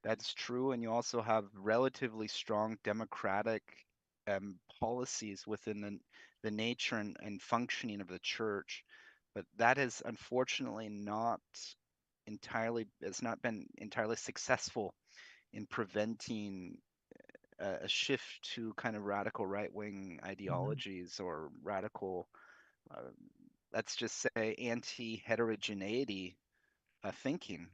That's true, and you also have relatively strong democratic policies within the nature and functioning of the church. But that is unfortunately not it's not been entirely successful in preventing a shift to kind of radical right-wing ideologies or radical, uh, let's just say, anti-heterogeneity thinking.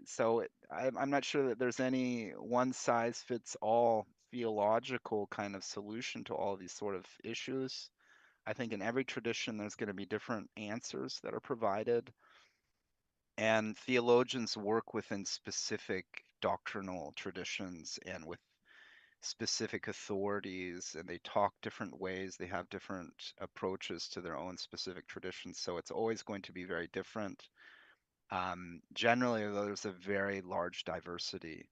So I'm not sure that there's any one size fits all theological kind of solution to all these sort of issues. I think in every tradition there's going to be different answers that are provided, and theologians work within specific doctrinal traditions and with specific authorities, and they talk different ways, they have different approaches to their own specific traditions, so it's always going to be very different. Generally, there's a very large diversity.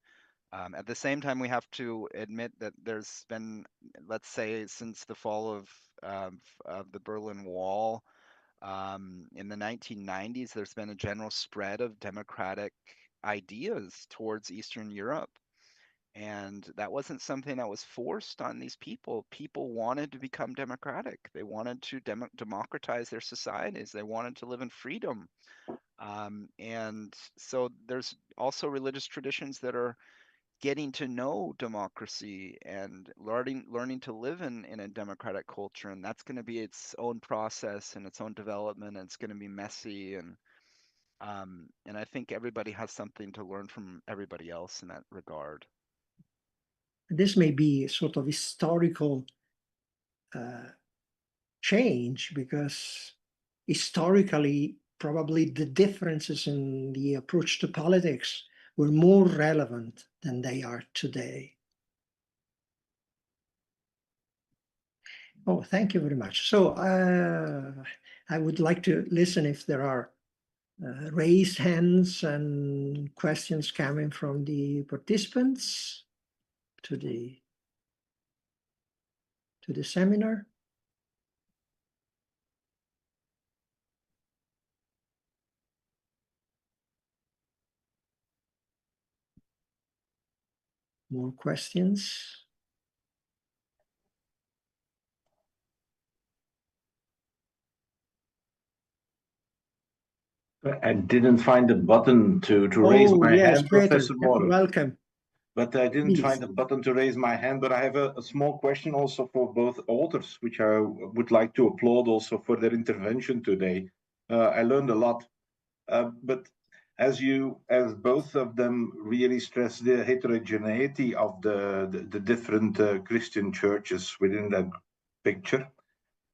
At the same time, we have to admit that there's been, let's say, since the fall of the Berlin Wall in the 1990s, there's been a general spread of democratic ideas towards Eastern Europe. And that wasn't something that was forced on these people. People wanted to become democratic. They wanted to democratize their societies. They wanted to live in freedom. And so there's also religious traditions that are getting to know democracy and learning to live in a democratic culture. And that's going to be its own process and its own development. And it's going to be messy. And I think everybody has something to learn from everybody else in that regard. This may be a sort of historical change, because historically, probably the differences in the approach to politics were more relevant than they are today. Oh, thank you very much. So I would like to listen if there are raised hands and questions coming from the participants to the seminar. More questions? I didn't find the button to raise my yes, hand, Peter, Professor Moro. welcome. But I didn't Please. find the button to raise my hand. But I have a small question also for both authors, which I would like to applaud also for their intervention today. I learned a lot. But as both of them really stress the heterogeneity of the different Christian churches within that picture,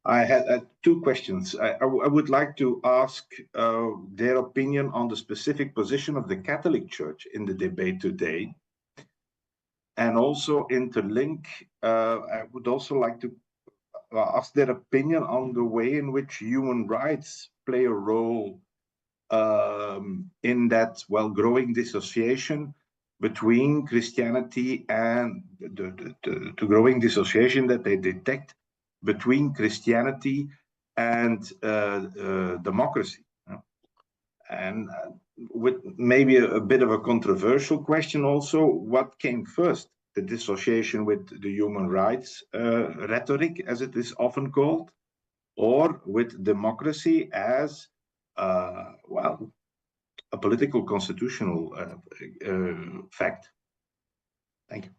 I had two questions. I would like to ask their opinion on the specific position of the Catholic Church in the debate today. And also interlink, I would also like to ask their opinion on the way in which human rights play a role in that, growing dissociation between Christianity and the growing dissociation that they detect between Christianity and democracy. And with maybe a bit of a controversial question also, what came first? The dissociation with the human rights rhetoric, as it is often called, or with democracy as, a political constitutional fact? Thank you.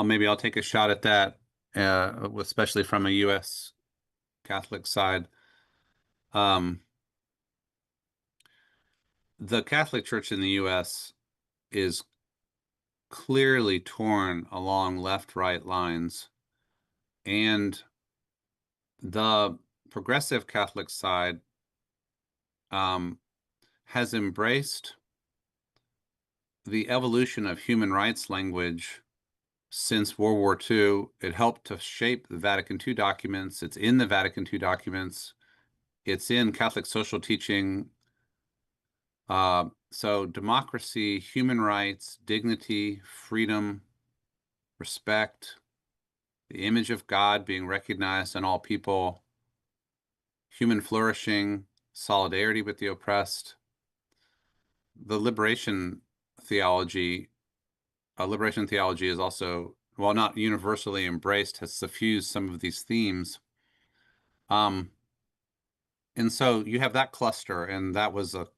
Maybe I'll take a shot at that, especially from a U.S. Catholic side. The Catholic Church in the U.S. is clearly torn along left-right lines, and the progressive Catholic side has embraced the evolution of human rights language since World War II. It helped to shape the Vatican II documents. It's in the Vatican II documents. It's in Catholic social teaching. So democracy, human rights, dignity, freedom, respect, the image of God being recognized in all people, human flourishing, solidarity with the oppressed. The liberation theology is also, while not universally embraced, has suffused some of these themes. And so you have that cluster, and that was a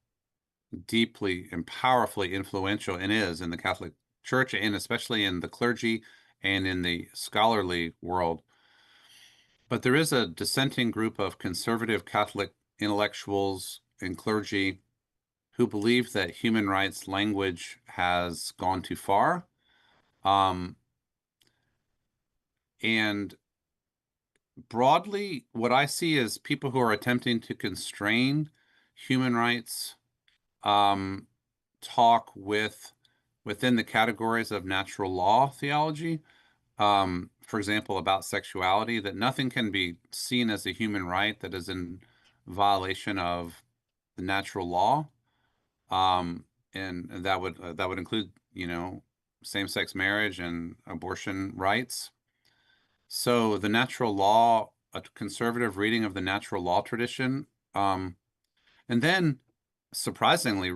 deeply and powerfully influential, and is, in the Catholic Church, and especially in the clergy and in the scholarly world. But there is a dissenting group of conservative Catholic intellectuals and clergy who believe that human rights language has gone too far. And broadly, what I see is people who are attempting to constrain human rights talk within the categories of natural law theology. For example, about sexuality, that nothing can be seen as a human right that is in violation of the natural law. And that would include, same-sex marriage and abortion rights. So the natural law, a conservative reading of the natural law tradition, and then surprisingly,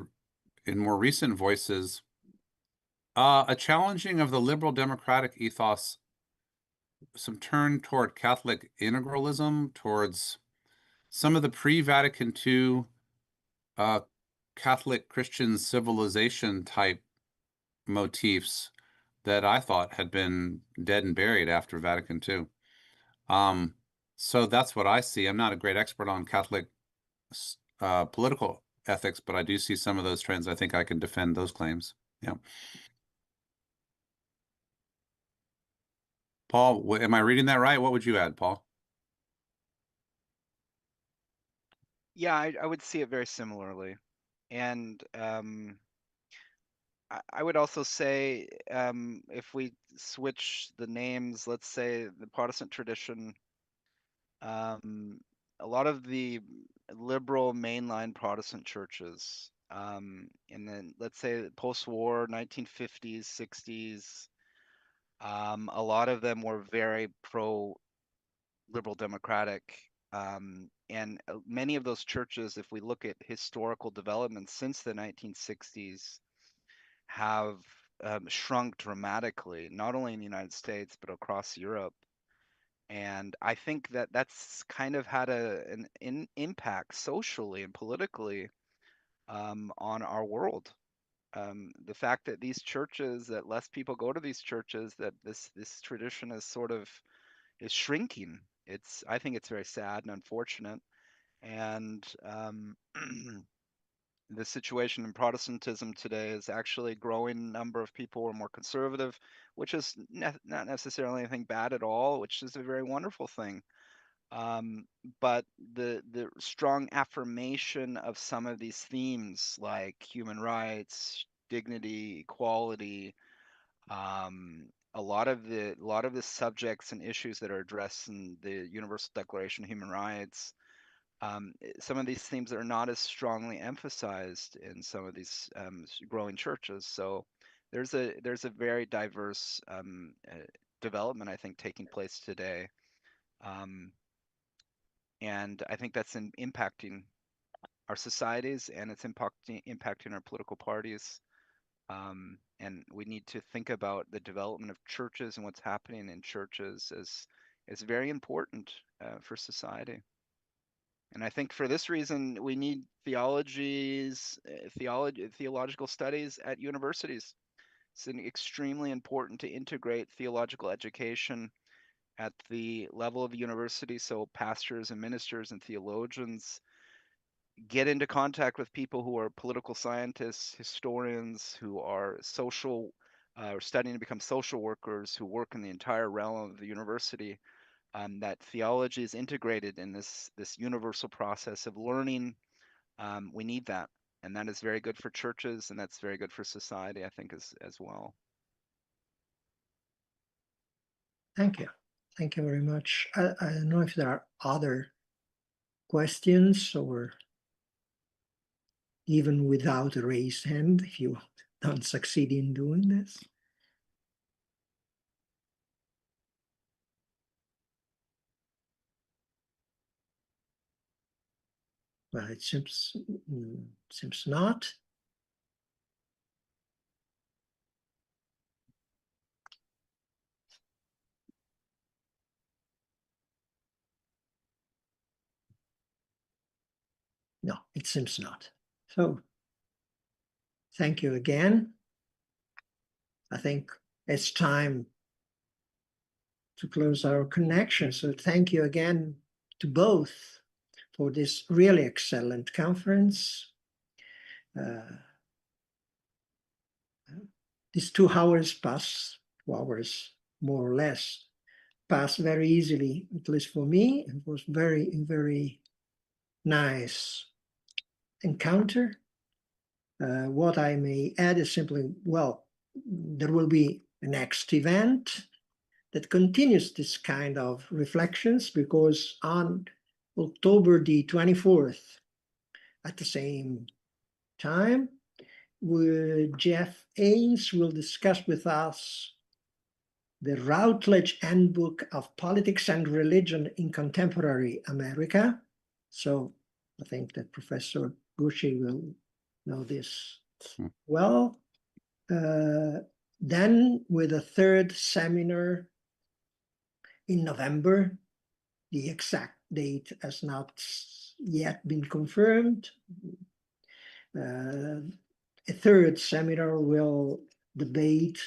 in more recent voices, a challenging of the liberal democratic ethos, some turn toward Catholic integralism, towards some of the pre-Vatican II Catholic Christian civilization type motifs that I thought had been dead and buried after Vatican II. So that's what I see. I'm not a great expert on Catholic political ethics, but I do see some of those trends. I think I can defend those claims. Yeah. Paul, am I reading that right? What would you add, Paul? Yeah, I would see it very similarly. And I would also say, if we switch the names, let's say the Protestant tradition, a lot of the liberal mainline Protestant churches, and then let's say post-war 1950s, 60s, a lot of them were very pro-liberal democratic. And many of those churches, if we look at historical developments since the 1960s, have shrunk dramatically, not only in the United States, but across Europe. And I think that that's kind of had an impact socially and politically on our world. The fact that these churches, that less people go to these churches, that this tradition is shrinking. I think it's very sad and unfortunate. And the situation in Protestantism today is actually a growing number of people who are more conservative, which is not necessarily anything bad at all, which is a very wonderful thing. But the strong affirmation of some of these themes, like human rights, dignity, equality, a lot of the subjects and issues that are addressed in the Universal Declaration of Human Rights, some of these themes are not as strongly emphasized in some of these growing churches. So there's a very diverse development, I think, taking place today. And I think that's impacting our societies, and it's impacting our political parties. And we need to think about the development of churches and what's happening in churches as very important for society. And I think for this reason, we need theological studies at universities. It's extremely important to integrate theological education at the level of the university, so pastors and ministers and theologians get into contact with people who are political scientists, historians, who are or studying to become social workers, who work in the entire realm of the university. That theology is integrated in this universal process of learning. We need that, and that is very good for churches, and that's very good for society, I think, as well. Thank you. Thank you very much. I don't know if there are other questions, or even without a raised hand, if you don't succeed in doing this. Well, it seems not. No, it seems not. So, thank you again. I think it's time to close our connection. So thank you again to both for this really excellent conference. These 2 hours pass, 2 hours more or less, pass very easily, at least for me. It was very, very nice encounter. What I may add is simply, well, there will be a next event that continues this kind of reflections, because on October the 24th, at the same time, Jeff Ains will discuss with us the Routledge Handbook of Politics and Religion in Contemporary America. So I think that Professor Gucci will know this well. Then with a third seminar in November, the exact date has not yet been confirmed. A third seminar will debate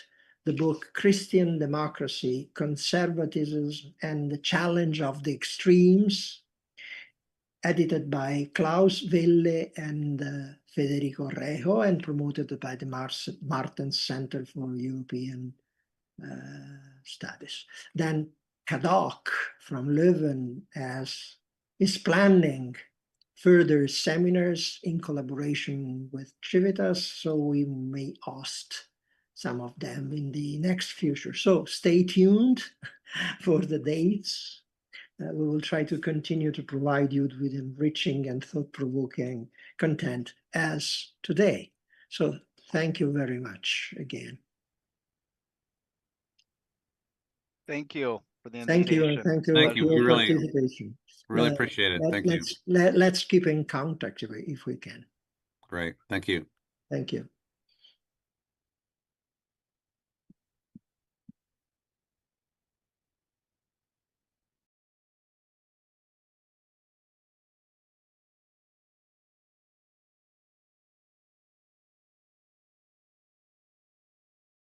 the book Christian Democracy, Conservatism and the Challenge of the Extremes, edited by Klaus Wille and Federico Rejo, and promoted by the Martens Center for European Studies. Then Kadok from Leuven is planning further seminars in collaboration with Civitas, so we may host some of them in the next future. So stay tuned for the dates. We will try to continue to provide you with enriching and thought-provoking content as today. So thank you very much again. Thank you for the Thank you, invitation. and thank you Thank for you. your We really- participation. Really appreciate it. Thank you. Let's keep in contact if we can. Great. Thank you. Thank you.